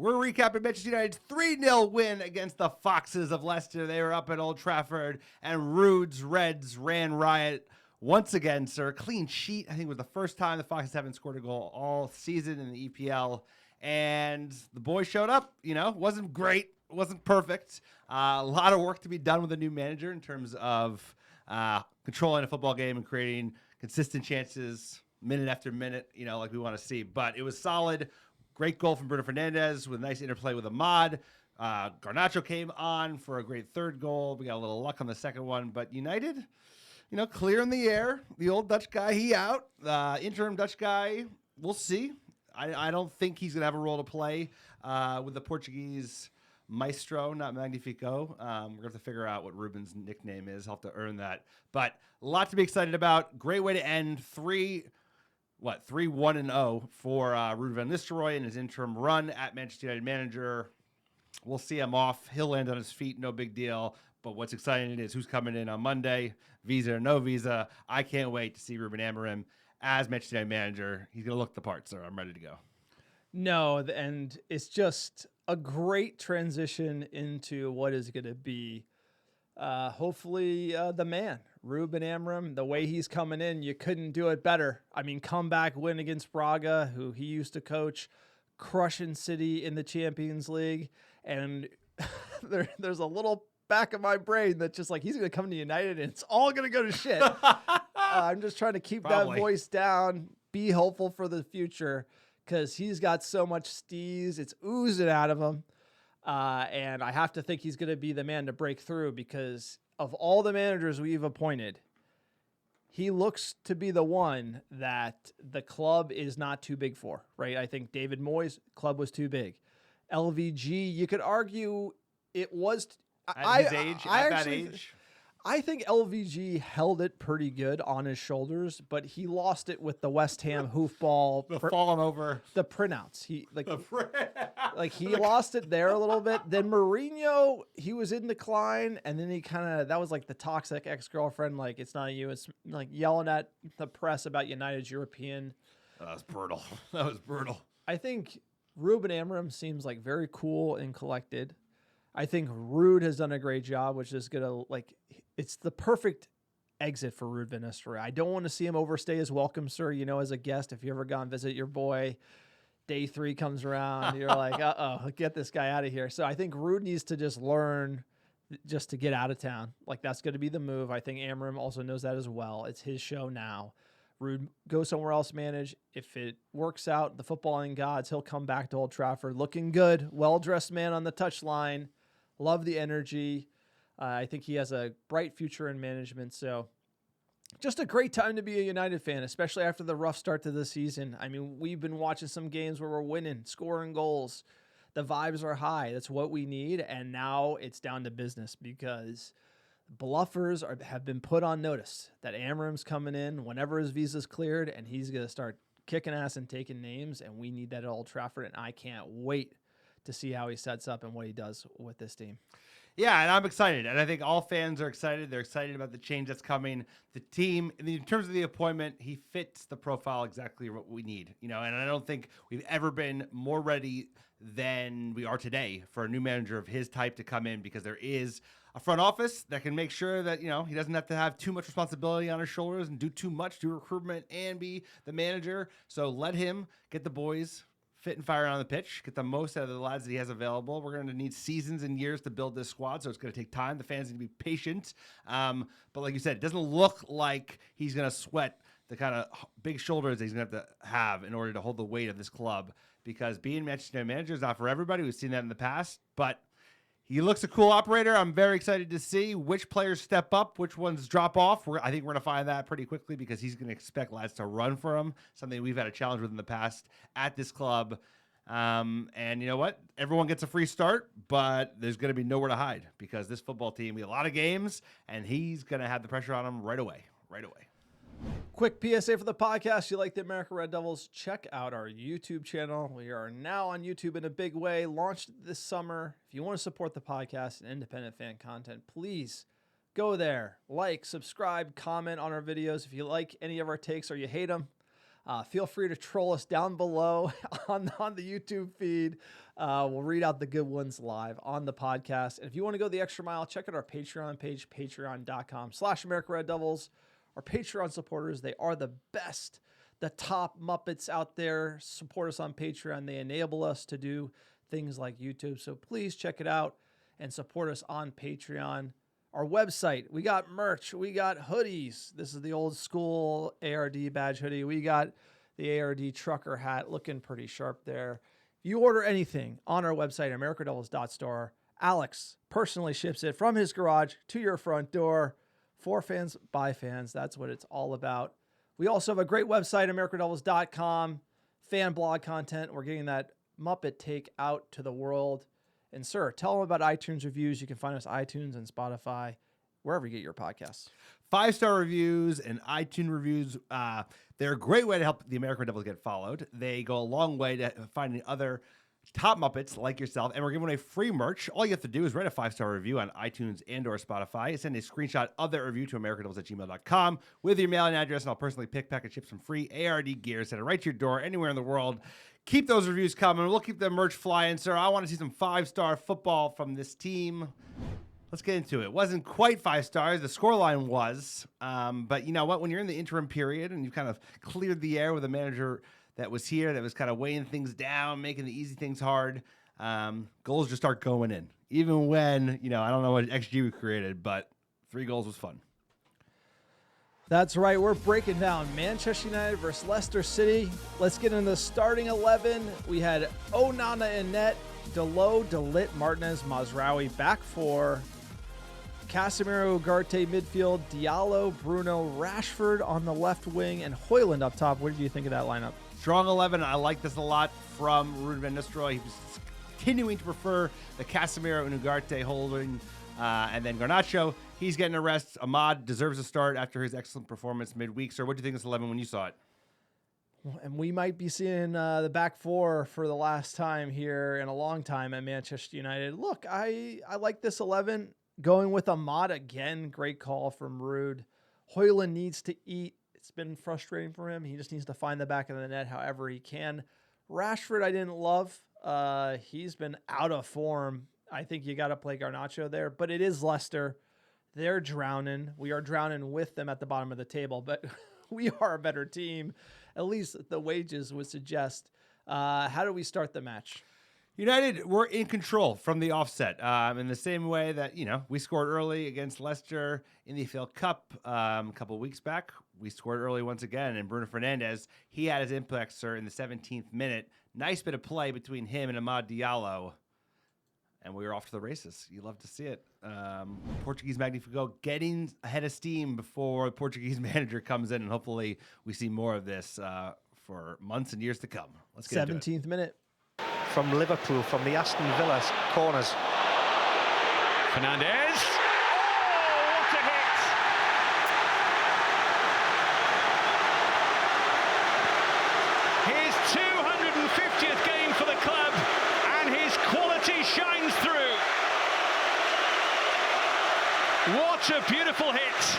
We're recapping Manchester United's 3-0 win against the Foxes of Leicester. They were up at Old Trafford, and Ruud's Reds ran riot once again, sir. Clean sheet. I think it was the first time the Foxes haven't scored a goal all season in the EPL. And the boys showed up. Wasn't great. Wasn't perfect. A lot of work to be done with a new manager in terms of controlling a football game and creating consistent chances minute after minute, like we want to see. But it was solid. Great goal from Bruno Fernandes with a nice interplay with Ahmad. Garnacho came on for a great third goal. We got a little luck on the second one. But United, clear in the air. The old Dutch guy, he out. Interim Dutch guy, we'll see. I don't think he's going to have a role to play with the Portuguese maestro, not Magnifico. We're going to have to figure out what Ruben's nickname is. I'll have to earn that. But a lot to be excited about. Great way to end 3-1-0 for Ruud van Nistelrooy in his interim run at Manchester United manager. We'll see him off. He'll land on his feet. No big deal. But what's exciting is who's coming in on Monday, visa or no visa. I can't wait to see Ruben Amorim as Manchester United manager. He's going to look the part, sir. I'm ready to go. No, and it's just a great transition into what is going to be hopefully the man, Ruben Amorim. The way he's coming in, you couldn't do it better. I mean, comeback win against Braga, who he used to coach, crushing City in the Champions League. And there's a little back of my brain that's just like, he's going to come to United and it's all going to go to shit. I'm just trying to keep that voice down, be hopeful for the future, because he's got so much steez. It's oozing out of him. And I have to think he's going to be the man to break through, because of all the managers we've appointed, he looks to be the one that the club is not too big for, right? I think David Moyes' club was too big. LVG, you could argue it was... At that age. I think LVG held it pretty good on his shoulders, but he lost it with the West Ham hoofball. Falling over. The printouts. He lost it there a little bit. Then Mourinho, he was in decline, and then that was like the toxic ex-girlfriend, like, it's not you. It's like yelling at the press about United's European. That was brutal. That was brutal. I think Ruben Amorim seems like very cool and collected. I think Ruud has done a great job, which is going to, it's the perfect exit for Ruud van Nistelrooy. I don't want to see him overstay his welcome, sir. As a guest, if you ever gone visit your boy, day 3 comes around, you're like, uh-oh, get this guy out of here. So I think Ruud needs to just learn just to get out of town. That's going to be the move. I think Amorim also knows that as well. It's his show now. Ruud, go somewhere else, manage. If it works out, the footballing gods, he'll come back to Old Trafford looking good, well-dressed man on the touchline. Love the energy. I think he has a bright future in management. So just a great time to be a United fan, especially after the rough start to the season. I mean, we've been watching some games where we're winning, scoring goals. The vibes are high. That's what we need. And now it's down to business, because bluffers have been put on notice that Amorim's coming in whenever his visa's cleared, and he's going to start kicking ass and taking names. And we need that at Old Trafford. And I can't wait to see how he sets up and what he does with this team. Yeah, and I'm excited. And I think all fans are excited. They're excited about the change that's coming. The team, in terms of the appointment, he fits the profile exactly what we need. And I don't think we've ever been more ready than we are today for a new manager of his type to come in, because there is a front office that can make sure that, he doesn't have to have too much responsibility on his shoulders and do too much, do recruitment and be the manager. So let him get the boys fit and fire on the pitch, get the most out of the lads that he has available. We're going to need seasons and years to build this squad, so it's going to take time. The fans need to be patient. But like you said, it doesn't look like he's going to sweat the kind of big shoulders that he's going to have in order to hold the weight of this club, because being Manchester United manager is not for everybody. We've seen that in the past, but he looks a cool operator. I'm very excited to see which players step up, which ones drop off. I think we're going to find that pretty quickly, because he's going to expect lads to run for him, something we've had a challenge with in the past at this club. And you know what? Everyone gets a free start, but there's going to be nowhere to hide, because this football team, we have a lot of games, and he's going to have the pressure on him right away. Quick PSA for the podcast. You like the American Red Devils? Check out our YouTube channel. We are now on YouTube in a big way, launched this summer. If you want to support the podcast and independent fan content, please go there, like, subscribe, comment on our videos. If you like any of our takes or you hate them, Feel free to troll us down below on the YouTube feed. We'll read out the good ones live on the podcast. And if you want to go the extra mile, check out our Patreon page, patreon.com/AmericanRedDevils. Our Patreon supporters, they are the best, the top Muppets out there. Support us on Patreon. They enable us to do things like YouTube. So please check it out and support us on Patreon. Our website, we got merch, we got hoodies. This is the old school ARD badge hoodie. We got the ARD trucker hat looking pretty sharp there. If you order anything on our website, americanreddevils.store, Alex personally ships it from his garage to your front door. For fans, by fans. That's what it's all about. We also have a great website, americanreddevils.com, fan blog content. We're getting that Muppet take out to the world. And sir, tell them about iTunes reviews. You can find us iTunes and Spotify, wherever you get your podcasts. 5-star reviews and iTunes reviews. They're a great way to help the American Devils get followed. They go a long way to finding other top Muppets like yourself. And we're giving away free merch. All you have to do is write a 5-star review on iTunes and or Spotify. Send a screenshot of that review to americanrevils@gmail.com with your mailing address, and I'll personally pick, pack, and ship some free ARD gear. Send it right to your door anywhere in the world. Keep those reviews coming. We'll keep the merch flying, sir. I want to see some 5-star football from this team. Let's get into it. It wasn't quite 5 stars. The scoreline was. But you know what? When you're in the interim period and you've kind of cleared the air with a manager that was here, that was kind of weighing things down, making the easy things hard, goals just start going in. Even when, I don't know what XG we created, but 3 goals was fun. That's right. We're breaking down Manchester United versus Leicester City. Let's get into the starting 11. We had Onana in net, Dalot, Delit, Martinez, Mazraoui back 4, Casemiro, Ugarte midfield, Diallo, Bruno, Rashford on the left wing, and Højlund up top. What did you think of that lineup? Strong 11. I like this a lot from Ruben van Nistelrooy. He was continuing to prefer the Casemiro and Ugarte holding. And then Garnacho, he's getting a rest. Ahmad deserves a start after his excellent performance midweek. Sir, what do you think of this 11 when you saw it? And we might be seeing the back 4 for the last time here in a long time at Manchester United. Look, I like this 11. Going with Ahmad again, great call from Ruud. Højlund needs to eat. It's been frustrating for him. He just needs to find the back of the net however he can. Rashford, I didn't love. He's been out of form. I think you got to play Garnacho there, but it is Leicester. They're drowning. We are drowning with them at the bottom of the table, but we are a better team. At least the wages would suggest. How do we start the match? United were in control from the offset in the same way that, we scored early against Leicester in the EPL Cup a couple of weeks back. We scored early once again, and Bruno Fernandes, he had his impact, sir, in the 17th minute. Nice bit of play between him and Amad Diallo, and we were off to the races. You love to see it. Portuguese Magnifico getting ahead of steam before the Portuguese manager comes in, and hopefully we see more of this for months and years to come. Let's get 17th minute. From Liverpool, from the Aston Villa corners. Fernandes. Oh, what a hit! His 250th game for the club, and his quality shines through. What a beautiful hit!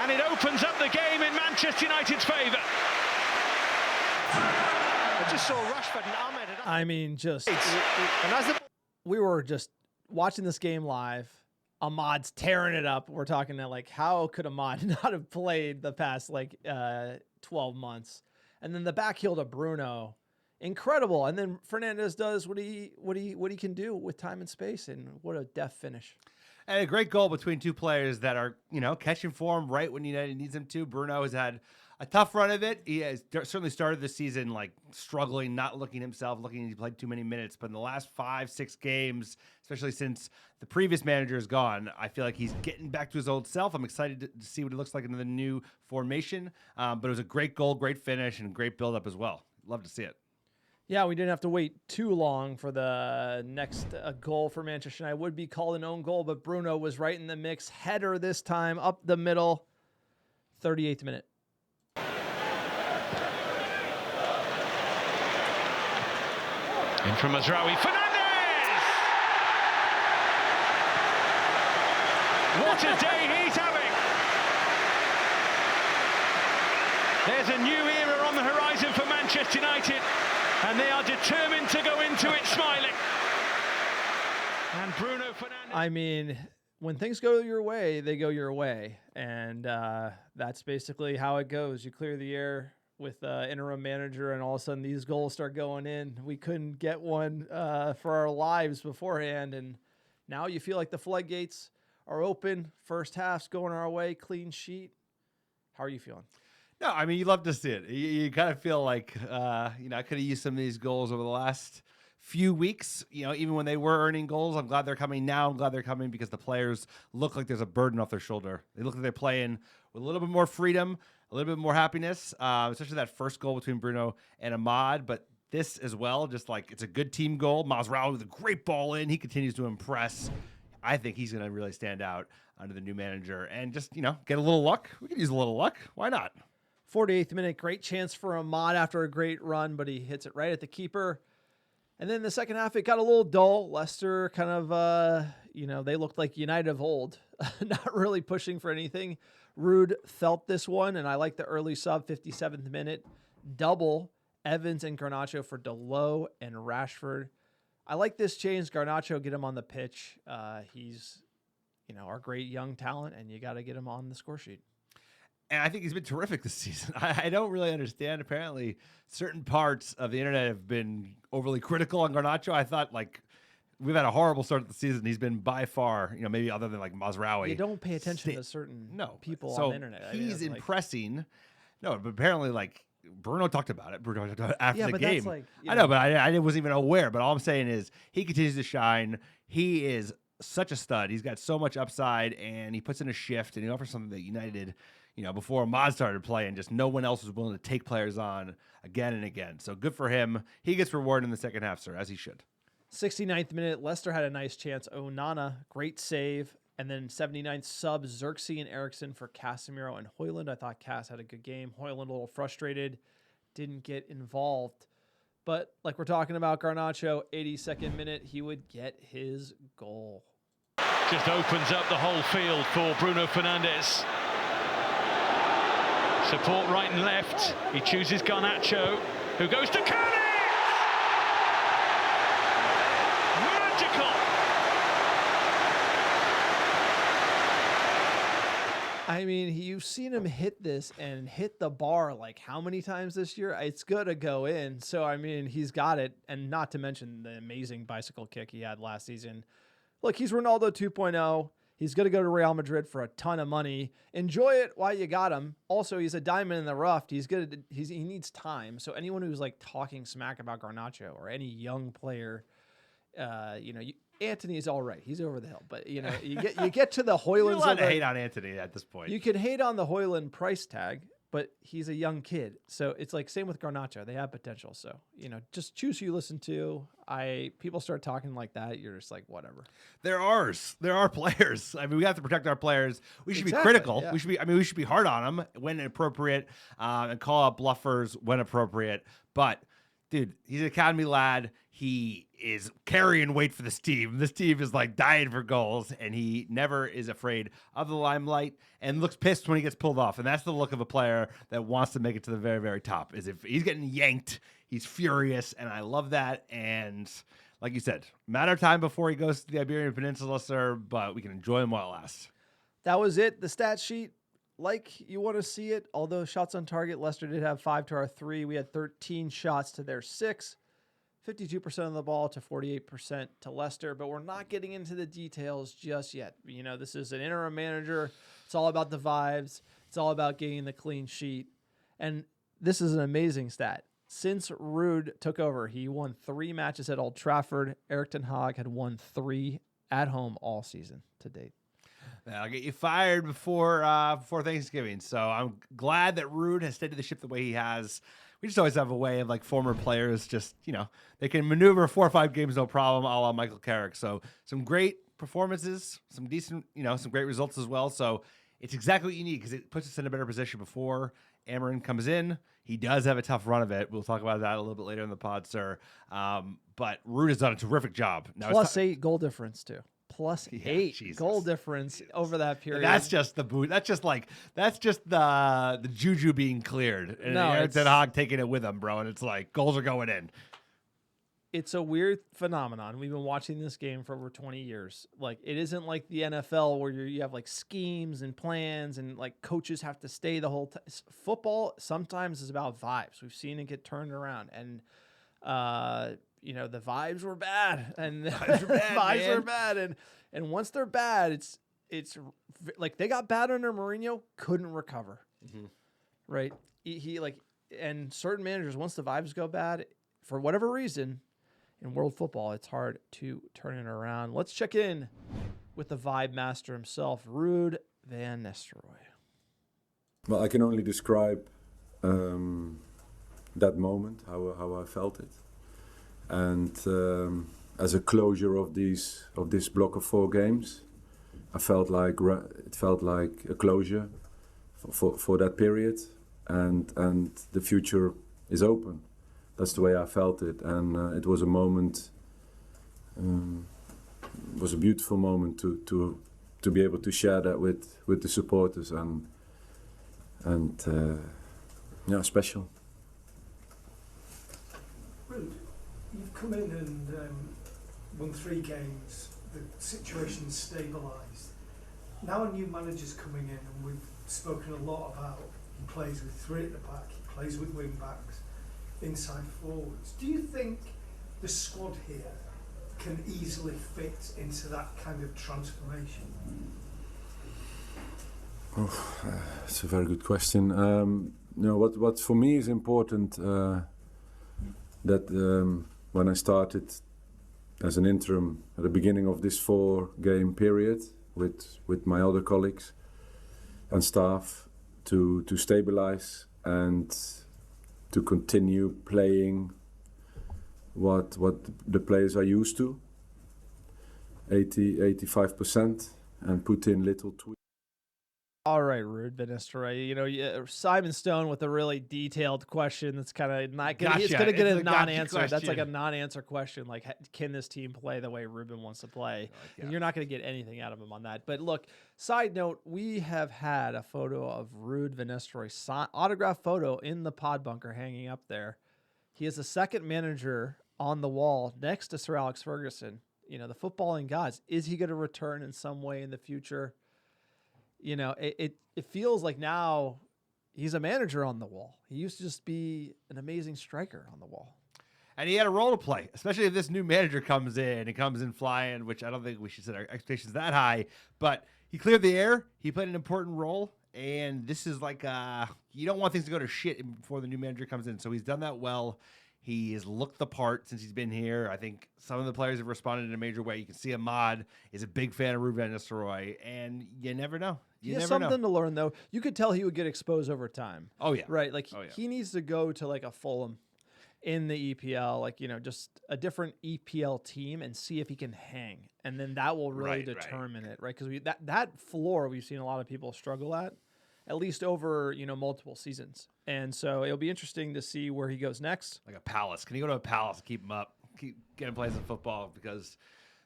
And it opens up the game in Manchester United's favour. I just saw Rashford and Ahmed. I mean, we were just watching this game live. Ahmad's tearing it up. We're talking that, how could Ahmad not have played the past 12 months? And then the back heel to Bruno, incredible. And then Fernandes does what he can do with time and space, and what a deft finish. And a great goal between two players that are, catching form right when United needs them to. Bruno has had a tough run of it. He has certainly started the season struggling, not looking himself, looking he played too many minutes. But in the last 5-6 games, especially since the previous manager is gone, I feel like he's getting back to his old self. I'm excited to see what it looks like in the new formation. But it was a great goal, great finish, and great build-up as well. Love to see it. Yeah, we didn't have to wait too long for the next goal for Manchester United. Would be called an own goal, but Bruno was right in the mix. Header this time, up the middle. 38th minute. In from Mazraoui, Fernandes! What a day he's having! There's a new era on the horizon for Manchester United, and they are determined to go into it smiling. And Bruno Fernandes. I mean, when things go your way, they go your way. And that's basically how it goes. You clear the air with interim manager, and all of a sudden these goals start going in. We couldn't get one for our lives beforehand. And now you feel like the floodgates are open. First half's going our way, clean sheet. How are you feeling? No, I mean, you love to see it. You kind of feel like, I could have used some of these goals over the last few weeks, even when they were earning goals. I'm glad they're coming now. I'm glad they're coming because the players look like there's a burden off their shoulder. They look like they're playing with a little bit more freedom, a little bit more happiness, especially that first goal between Bruno and Ahmad. But this as well, just like it's a good team goal. Masraoui with a great ball in. He continues to impress. I think he's going to really stand out under the new manager and just, get a little luck. We could use a little luck. Why not? 48th minute, great chance for Ahmad after a great run, but he hits it right at the keeper. And then the second half, it got a little dull. Leicester kind of, they looked like United of old, not really pushing for anything. Ruud felt this one, and I like the early sub, 57th minute. Double, Evans and Garnacho for Delot and Rashford. I like this change. Garnacho, get him on the pitch. He's, our great young talent, and you got to get him on the score sheet. And I think he's been terrific this season. I don't really understand. Apparently, certain parts of the internet have been overly critical on Garnacho. I thought, we've had a horrible start to the season. He's been by far, maybe other than, Masraoui. You don't pay attention to certain people on the internet. He's impressing. No, but apparently, Bruno talked about it. Bruno talked about it after the game. I know, but I wasn't even aware. But all I'm saying is he continues to shine. He is such a stud. He's got so much upside, and he puts in a shift, and he offers something that United – before Ahmad started playing, just no one else was willing to take players on again and again. So good for him. He gets rewarded in the second half, sir, as he should. 69th minute, Leicester had a nice chance. Onana, great save. And then 79th sub, Xerxes and Eriksson for Casemiro and Højlund. I thought Cass had a good game. Højlund a little frustrated, didn't get involved. But like we're talking about Garnacho, 82nd minute, he would get his goal. Just opens up the whole field for Bruno Fernandes. Support right and left. He chooses Garnacho, who goes to Kearney! Magical! I mean, you've seen him hit this and hit the bar how many times this year? It's going to go in. So, I mean, he's got it. And not to mention the amazing bicycle kick he had last season. Look, he's Ronaldo 2.0. He's going to go to Real Madrid for a ton of money. Enjoy it while you got him. Also, he's a diamond in the rough. He needs time. So anyone who's talking smack about Garnacho or any young player, Anthony's all right. He's over the hill. But you get to the Højlunds. You're allowed to hate on Anthony at this point. You can hate on the Højlund price tag, but he's a young kid. So it's same with Garnacho. They have potential. So, just choose who you listen to. People start talking like that, you're just whatever. They're ours. There are players. I mean, we have to protect our players. We should be critical. Yeah. We should be hard on them when appropriate, and call out bluffers when appropriate. But dude, he's an academy lad. He is carrying weight for this team. This team is dying for goals, and he never is afraid of the limelight and looks pissed when he gets pulled off. And that's the look of a player that wants to make it to the very, very top. Is if he's getting yanked, he's furious, and I love that. And like you said, matter of time before he goes to the Iberian Peninsula, sir, but we can enjoy him while it lasts. That was it. The stat sheet, you want to see it. Although shots on target, Leicester did have 5 to our 3. We had 13 shots to their 6. 52% of the ball to 48% to Leicester, but we're not getting into the details just yet. This is an interim manager. It's all about the vibes. It's all about getting the clean sheet. And this is an amazing stat. Since Ruud took over, he won 3 matches at Old Trafford. Erik ten Hag had won 3 at home all season to date. I'll get you fired before Thanksgiving. So I'm glad that Ruud has steadied the ship the way he has. We just always have a way of former players just, they can maneuver 4 or 5 games, no problem, a la Michael Carrick. So some great performances, some decent, some great results as well. So it's exactly what you need because it puts us in a better position before Amorim comes in. He does have a tough run of it. We'll talk about that a little bit later in the pod, sir. But Ruud has done a terrific job. Now +8 goal difference, too. +8 Jesus. goal difference over that period. That's just the boot. That's just the juju being cleared. And No, Erik Ten Hag taking it with him, bro. And it's like goals are going in. It's a weird phenomenon. We've been watching this game for over 20 years. Like, it isn't like the NFL where you have like schemes and plans and like coaches have to stay the whole time. Football sometimes is about vibes. We've seen it get turned around, and the vibes were bad, and vibes were bad, and once they're bad, it's like they got bad under Mourinho, couldn't recover, right? He and certain managers, once the vibes go bad, for whatever reason. In world football, it's hard to turn it around. Let's check in with the vibe master himself, Ruud van Nistelrooy. Well, I can only describe that moment, how I felt it, and as a closure of this block of 4 games, it felt like a closure for that period, and the future is open. That's the way I felt it, and it was a moment. It was a beautiful moment to be able to share that with the supporters, and special. Ruud, you've come in and won 3 games. The situation's stabilised. Now a new manager's coming in, and we've spoken a lot about he plays with 3 at the back, he plays with wing backs, inside forwards. Do you think the squad here can easily fit into that kind of transformation? It's a very good question. What for me is important, that when I started as an interim at the beginning of this 4-game period with my other colleagues and staff, to stabilize and to continue playing what the players are used to, 85%, and put in little tweaks. All right, Ruud van Nistelrooy. Simon Stone with a really detailed question that's kind of not going to it's going to get a non-answer. That's like a non-answer question. Like, can this team play the way Ruben wants to play? And you're not going to get anything out of him on that. But look, side note, we have had a photo of Ruud van Nistelrooy, autograph photo in the pod bunker hanging up there. He is the second manager on the wall next to Sir Alex Ferguson. The footballing gods. Is he going to return in some way in the future? It feels like now he's a manager on the wall. He used to just be an amazing striker on the wall. And he had a role to play, especially if this new manager comes in and comes in flying, which I don't think we should set our expectations that high. But he cleared the air. He played an important role. And this is like, you don't want things to go to shit before the new manager comes in. So he's done that well. He has looked the part since he's been here. I think some of the players have responded in a major way. You can see Ahmad is a big fan of Ruben van Nistelrooy, and you never know. He has something to learn, though. You could tell he would get exposed over time. Oh, yeah. Right? Like, he needs to go to, like, a Fulham in the EPL, like, just a different EPL team and see if he can hang. And then that will really determine it, right? Because that floor we've seen a lot of people struggle at least over, multiple seasons. And so it'll be interesting to see where he goes next. Like a Palace. Can he go to a Palace and keep him up? Keep getting plays in football? Because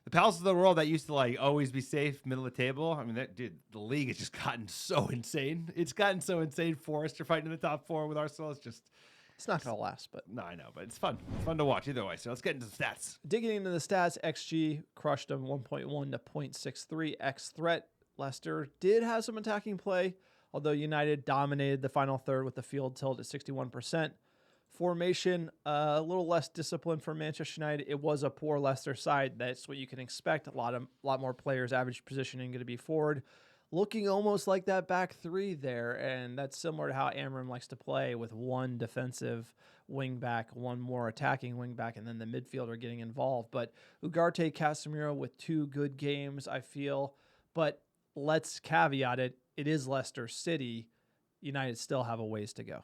the Palace of the world that used to, like, always be safe, middle of the table. I mean, the league has just gotten so insane. It's gotten so insane. Forest are fighting in the top 4 with Arsenal. It's not going to last, but... No, I know, but it's fun. It's fun to watch either way. So let's get into the stats. Digging into the stats, XG crushed them 1.1 to 0.63. X threat, Leicester did have some attacking play, although United dominated the final third with the field tilt at 61%. Formation, a little less discipline from Manchester United. It was a poor Leicester side. That's what you can expect. A lot more players, average positioning going to be forward. Looking almost like that back 3 there, and that's similar to how Amorim likes to play, with one defensive wing back, one more attacking wing back, and then the midfielder getting involved. But Ugarte, Casemiro with 2 good games, I feel. But let's caveat it. It is Leicester City. United still have a ways to go.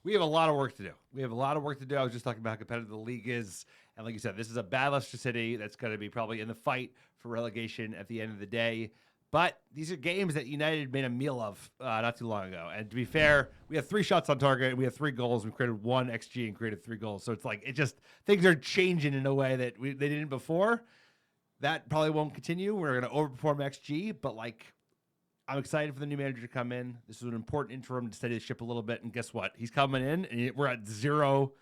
We have a lot of work to do. I was just talking about how competitive the league is. And like you said, this is a bad Leicester City that's going to be probably in the fight for relegation at the end of the day. But these are games that United made a meal of not too long ago. And to be fair, we have 3 shots on target, and we have 3 goals. We created 1 XG and created 3 goals. So it's like, things are changing in a way that they didn't before. that probably won't continue. We're going to overperform XG, but like, I'm excited for the new manager to come in. This is an important interim to steady the ship a little bit. And guess what? He's coming in, and we're at 0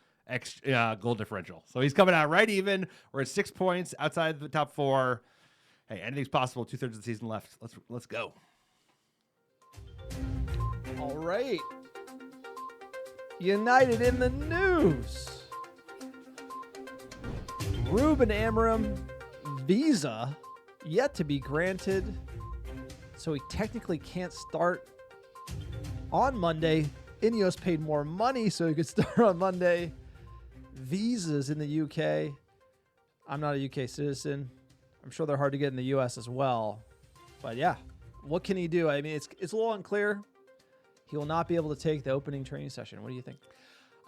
goal differential. So he's coming out right even. We're at 6 points outside the top 4. Hey, anything's possible. 2/3 of the season left. Let's go. All right. United in the news. Ruben Amorim visa yet to be granted, so he technically can't start on Monday. Ineos paid more money so he could start on Monday. Visas in the UK. I'm not a UK citizen. I'm sure they're hard to get in the US as well. But yeah, what can he do? I mean, it's a little unclear. He will not be able to take the opening training session. What do you think?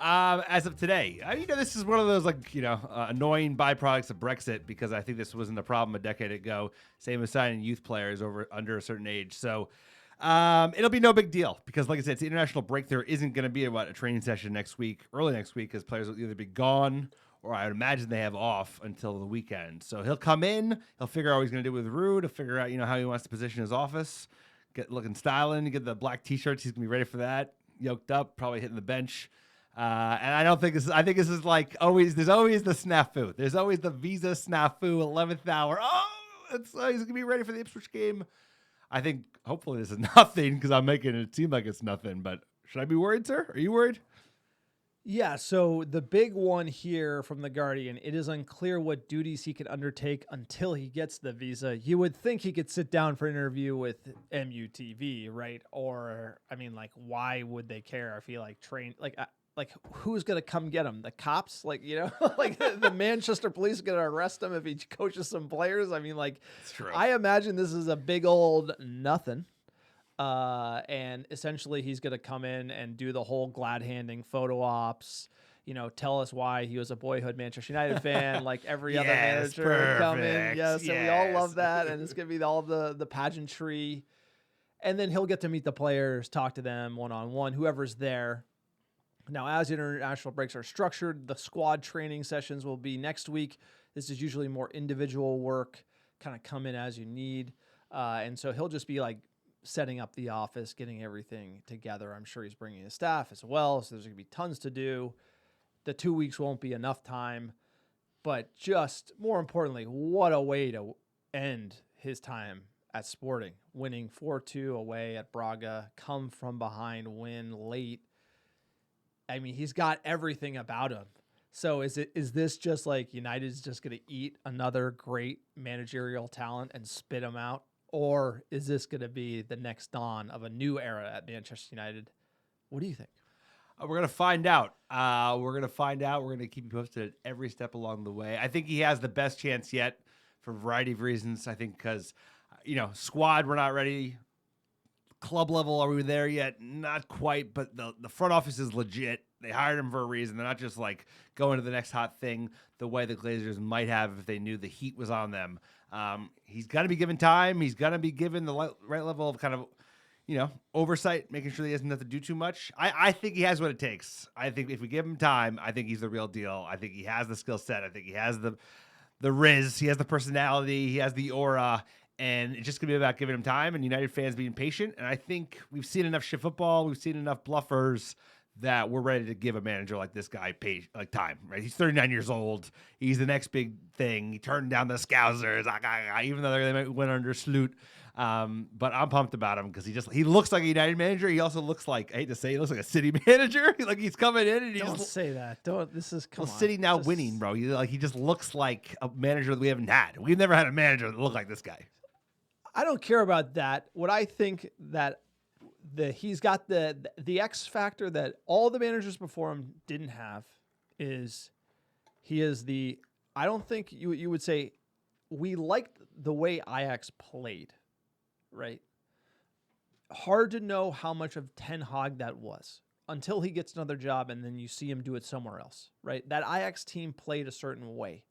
As of today, this is one of those annoying byproducts of Brexit, because I think this wasn't a problem a decade ago. Same as signing youth players under a certain age. So it'll be no big deal, because like I said, it's the international break. There isn't going to be a training session early next week, because players will either be gone or I would imagine they have off until the weekend. So he'll come in, he'll figure out what he's going to do with Ruud, he'll figure out how he wants to position his office, get looking styling, get the black t-shirts. He's gonna be ready for that. Yoked up, probably hitting the bench. And I don't think I think this is like always. There's always the snafu. There's always the visa snafu. 11th hour. Oh, he's gonna be ready for the Ipswich game. I think hopefully this is nothing, because I'm making it seem like it's nothing. But should I be worried, sir? Are you worried? Yeah, so the big one here from The Guardian, it is unclear what duties he can undertake until he gets the visa. You would think he could sit down for an interview with MUTV, right? Or, I mean, like, why would they care if he, who's going to come get him? The cops? Like the Manchester police are going to arrest him if he coaches some players? I mean, like, It's true. I imagine this is a big old nothing. And essentially he's going to come in and do the whole glad-handing photo ops, tell us why he was a boyhood Manchester United fan, like every other manager perfect. come in. Yes, and we all love that. And it's going to be all the pageantry. And then he'll get to meet the players, talk to them one-on-one, whoever's there. Now, as international breaks are structured, the squad training sessions will be next week. This is usually more individual work, kind of come in as you need. And so he'll just be like setting up the office, getting everything together. I'm sure he's bringing his staff as well, so there's going to be tons to do. The 2 weeks won't be enough time, but just more importantly, what a way to end his time at Sporting, winning 4-2 away at Braga, come from behind, win late. I mean, he's got everything about him. So is this just like United's just going to eat another great managerial talent and spit him out? Or is this going to be the next dawn of a new era at Manchester United? What do you think? We're going to find out. We're going to keep you posted at every step along the way. I think he has the best chance yet for a variety of reasons. I think because, squad, we're not ready. Club level, are we there yet? Not quite, but the front office is legit. They hired him for a reason. They're not just like going to the next hot thing the way the Glazers might have if they knew the heat was on them. He's got to be given time. He's got to be given the right level of kind of, oversight, making sure he doesn't have to do too much. I think he has what it takes. I think if we give him time, I think he's the real deal. I think he has the skill set. I think he has the riz. He has the personality. He has the aura. And it's just going to be about giving him time and United fans being patient. And I think we've seen enough shit football. We've seen enough bluffers that we're ready to give a manager like this guy time, right? He's 39 years old. He's the next big thing. He turned down the Scousers, even though they went under Sloot. But I'm pumped about him because he looks like a United manager. He also looks like, I hate to say, he looks like a City manager. Like he's coming in and Don't say that. Come on. City now winning, bro. He just looks like a manager that we haven't had. We've never had a manager that looked like this guy. I don't care about that. What I think that he's got the X factor that all the managers before him didn't have is he is I don't think you would say we liked the way Ajax played, right? Hard to know how much of Ten Hag that was until he gets another job and then you see him do it somewhere else, right? That Ajax team played a certain way.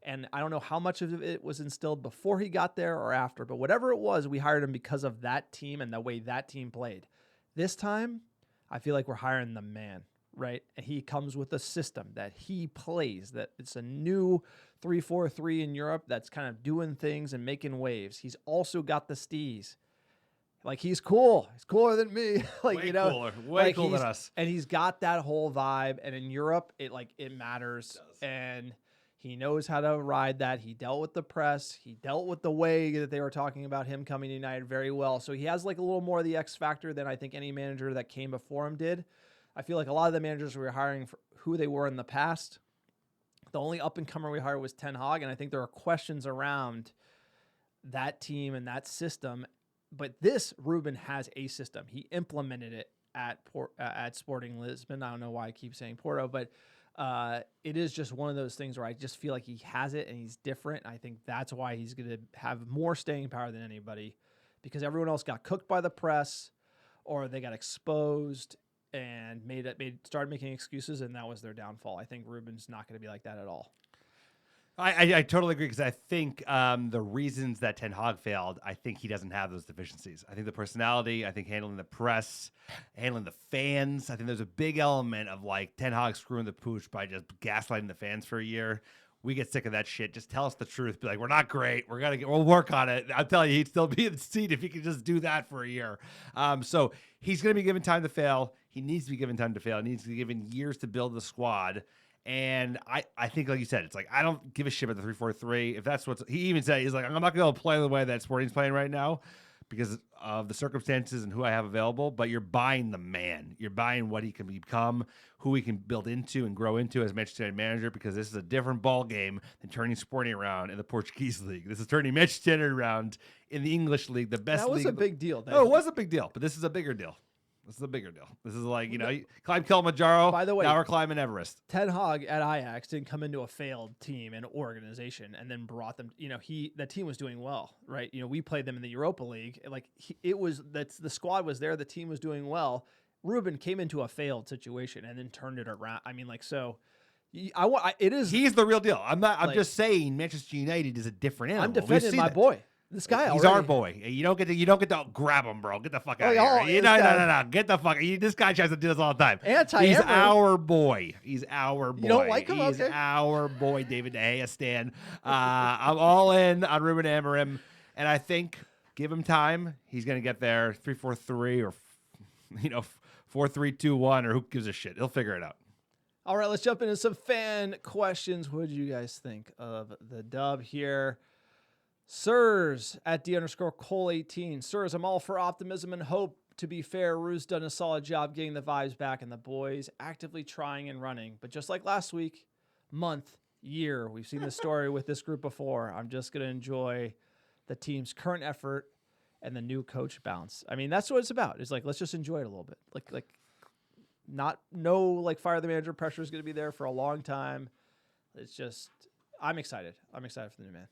And I don't know how much of it was instilled before he got there or after, but whatever it was, we hired him because of that team and the way that team played. This time, I feel like we're hiring the man, right? And he comes with a system that he plays, that it's a new 3-4-3 in Europe that's kind of doing things and making waves. He's also got the steez. Like, he's cool. He's cooler than me. Like, Way you know, cooler. Way like cooler than us. And he's got that whole vibe. And in Europe, it matters. And he knows how to ride that. He dealt with the press. He dealt with the way that they were talking about him coming to United very well. So he has like a little more of the X factor than I think any manager that came before him did. I feel like a lot of the managers we were hiring for who they were in the past, the only up-and-comer we hired was Ten Hag, and I think there are questions around that team and that system. But this, Ruben has a system. He implemented it at Sporting Lisbon. I don't know why I keep saying Porto, but it is just one of those things where I just feel like he has it and he's different. I think that's why he's going to have more staying power than anybody, because everyone else got cooked by the press or they got exposed and started making excuses, and that was their downfall. I think Ruben's not going to be like that at all. I totally agree, because I think the reasons that Ten Hag failed, I think he doesn't have those deficiencies. I think the personality, I think handling the press, handling the fans. I think there's a big element of like Ten Hag screwing the pooch by just gaslighting the fans for a year. We get sick of that shit. Just tell us the truth. Be like, we're not great. We'll work on it. I'll tell you, he'd still be in the seat if he could just do that for a year. So he's going to be given time to fail. He needs to be given time to fail. He needs to be given years to build the squad. And I think, like you said, it's like, I don't give a shit about the 3-4-3. If that's he even said, he's like, I'm not going to play the way that Sporting's playing right now because of the circumstances and who I have available. But you're buying the man. You're buying what he can become, who he can build into and grow into as Manchester United manager, because this is a different ball game than turning Sporting around in the Portuguese league. This is turning Manchester United around in the English league, the best league. That was a big deal. Oh, it was a big deal, but this is a bigger deal. This is a bigger deal. This is like, you know, you climb Kilimanjaro. By the way, now we're climbing Everest. Ten Hag at Ajax didn't come into a failed team and organization and then brought them. You know, that team was doing well, right? You know, we played them in the Europa League. Like the squad was there, the team was doing well. Ruben came into a failed situation and then turned it around. I mean, like, so. He's the real deal. I'm just saying Manchester United is a different animal. I'm defending my boy. This guy, he's our boy. You don't get to grab him, bro. Get the fuck out of here. No. Get the fuck. This guy tries to do this all the time. He's our boy. He's our boy. You don't like him? He's our boy, David De Gea Stan. I'm all in on Ruben Amorim, and I think give him time. He's gonna get there. 3-4-3 or 4-3-2-1 or who gives a shit? He'll figure it out. All right, let's jump into some fan questions. What did you guys think of the dub here? Sirs at D_Cole18. Sirs, I'm all for optimism and hope. To be fair, Ruud's done a solid job getting the vibes back and the boys actively trying and running. But just like last week, month, year, we've seen this story with this group before. I'm just going to enjoy the team's current effort and the new coach bounce. I mean, that's what it's about. It's like, let's just enjoy it a little bit. Like fire the manager pressure is going to be there for a long time. It's just, I'm excited. I'm excited for the new man.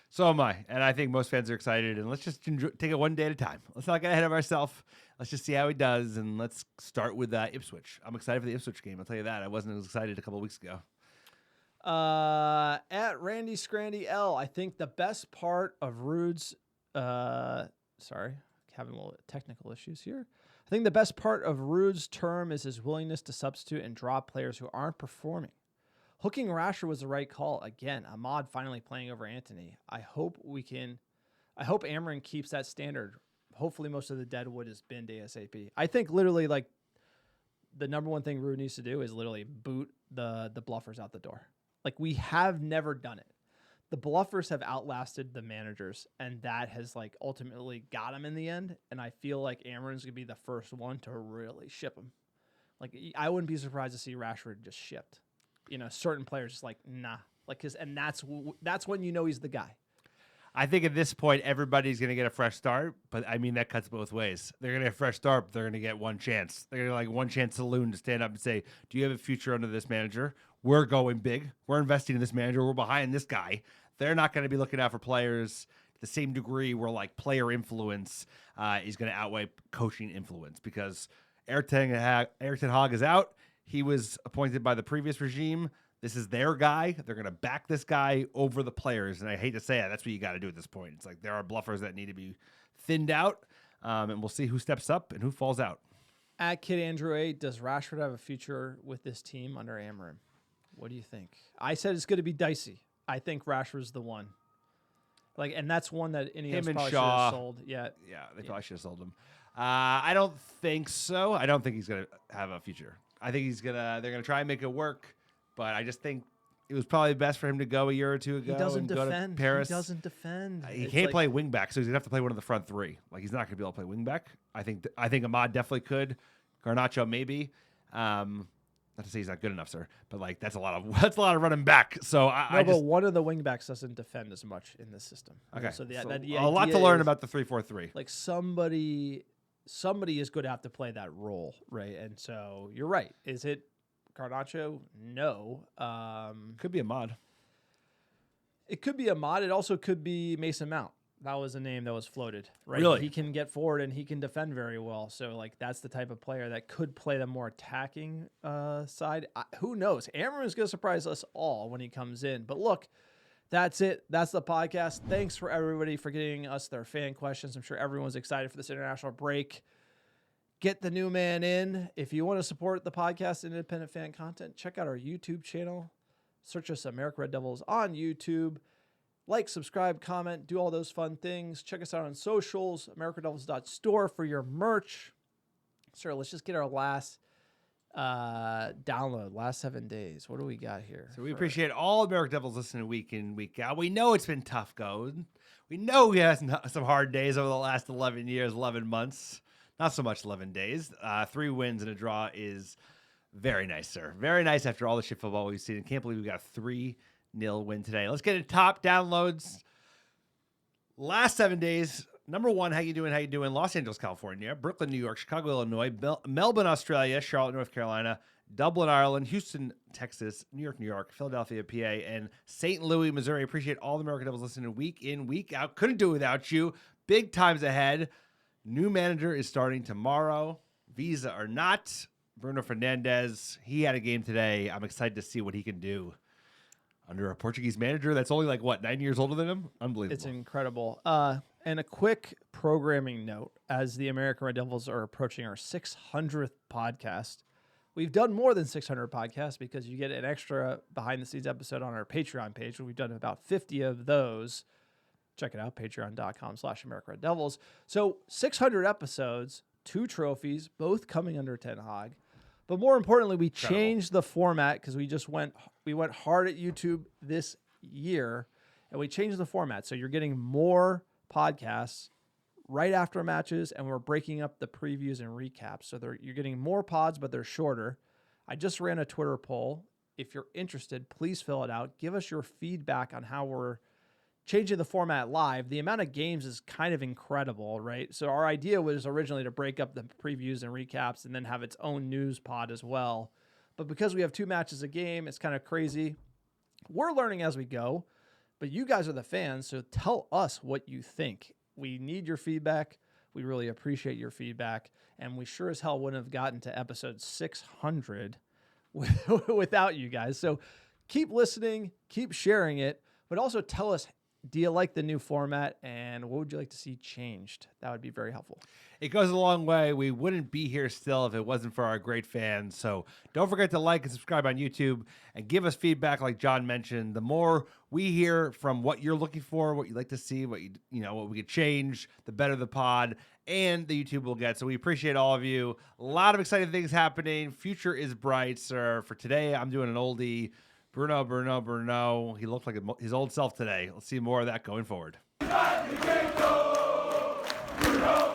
So am I, and I think most fans are excited, and let's just take it one day at a time. Let's not get ahead of ourselves. Let's just see how he does, and let's start with Ipswich. I'm excited for the Ipswich game. I'll tell you that. I wasn't as excited a couple of weeks ago. At Randy Scrandy L, I think the best part of Ruud's... sorry, having a little technical issues here. I think the best part of Ruud's term is his willingness to substitute and drop players who aren't performing. Hooking Rashford was the right call. Again, Ahmad finally playing over Antony. I hope Amorim keeps that standard. Hopefully most of the deadwood is binned ASAP. I think literally like the number one thing Ruud needs to do is literally boot the bluffers out the door. Like, we have never done it. The bluffers have outlasted the managers, and that has like ultimately got him in the end. And I feel like Amorim's gonna be the first one to really ship him. Like, I wouldn't be surprised to see Rashford just shipped. You know, certain players just like, nah. Like, and that's when you know he's the guy. I think at this point, everybody's going to get a fresh start, but I mean, that cuts both ways. They're going to get a fresh start, but they're going to get one chance. They're going to like one chance saloon to stand up and say, do you have a future under this manager? We're going big. We're investing in this manager. We're behind this guy. They're not going to be looking out for players to the same degree where like player influence is going to outweigh coaching influence, because Erik ten Hag is out. He was appointed by the previous regime. This is their guy. They're going to back this guy over the players. And I hate to say it, that's what you got to do at this point. It's like there are bluffers that need to be thinned out, and we'll see who steps up and who falls out. At Kid Andrew 8, does Rashford have a future with this team under Amorim? What do you think? I said it's going to be dicey. I think Rashford's the one. Like, and that's one that any of us Him and probably should Shaw. have sold. Yeah. Yeah, they probably should have sold him. I don't think so. I don't think he's gonna have a future. I think they're gonna try and make it work, but I just think it was probably best for him to go a year or two ago. He doesn't and go defend. to Paris. He doesn't defend. He It's can't like- play wing back, so he's gonna have to play one of the front three. Like, he's not gonna be able to play wing back. I think Ahmad definitely could. Garnacho maybe. Not to say he's not good enough, sir, but like that's a lot of running back. So I but just one of the wingbacks doesn't defend as much in this system. okay. So the a lot to learn is, about the 3-4-3. Like somebody is going to have to play that role, right? And so you're right. Is it Garnacho? No. Could be Ahmad. It could be Ahmad. It also could be Mason Mount. That was a name that was floated, right? Really? He can get forward and he can defend very well. So, like, that's the type of player that could play the more attacking side. Who knows? Amorim is going to surprise us all when he comes in. But look, that's it. That's the podcast. Thanks for everybody for getting us their fan questions. I'm sure everyone's excited for this international break. Get the new man in. If you want to support the podcast and independent fan content, check out our YouTube channel. Search us American Red Devils on YouTube. Like, subscribe, comment, do all those fun things. Check us out on socials, americanreddevils.store for your merch. Sir, let's just get our last download, last 7 days. What do we got here? So we appreciate all American Devils listening week in, week out. We know it's been tough going. We know we had some hard days over the last 11 years, 11 months. Not so much 11 days. 3 wins and a draw is very nice, sir. Very nice after all the shit football we've seen. I can't believe we got a 3-0 win today. Let's get into top downloads. Last 7 days. Number 1, how you doing? How you doing? Los Angeles, California, Brooklyn, New York, Chicago, Illinois, Melbourne, Australia, Charlotte, North Carolina, Dublin, Ireland, Houston, Texas, New York, Philadelphia, PA, and St. Louis, Missouri. Appreciate all the American Devils listening week in, week out. Couldn't do it without you. Big times ahead. New manager is starting tomorrow. Visa or not. Bruno Fernandes, he had a game today. I'm excited to see what he can do under a Portuguese manager that's only 9 years older than him? Unbelievable. It's incredible. And a quick programming note, as the American Red Devils are approaching our 600th podcast. We've done more than 600 podcasts because you get an extra behind-the-scenes episode on our Patreon page. We've done about 50 of those. Check it out, patreon.com/AmericanRedDevils. So 600 episodes, 2 trophies, both coming under Ten Hag. But more importantly, we changed the format because we went hard at YouTube this year, and we changed the format. So you're getting more podcasts right after matches, and we're breaking up the previews and recaps. So you're getting more pods, but they're shorter. I just ran a Twitter poll. If you're interested, please fill it out. Give us your feedback on how we're changing the format live. The amount of games is kind of incredible, right? So our idea was originally to break up the previews and recaps and then have its own news pod as well. But because we have 2 matches a game, it's kind of crazy. We're learning as we go, but you guys are the fans, so tell us what you think. We need your feedback. We really appreciate your feedback, and we sure as hell wouldn't have gotten to episode 600 without you guys. So keep listening, keep sharing it, but also tell us, do you like the new format, and what would you like to see changed? That would be very helpful. It goes a long way. We wouldn't be here still if it wasn't for our great fans. So don't forget to like and subscribe on YouTube and give us feedback like John mentioned. The more we hear from what you're looking for, what you'd like to see, what what we could change, the better the pod and the YouTube will get. So we appreciate all of you. A lot of exciting things happening. Future is bright, sir. For today, I'm doing an oldie. Bruno. He looked like his old self today. Let's see more of that going forward. Bruno.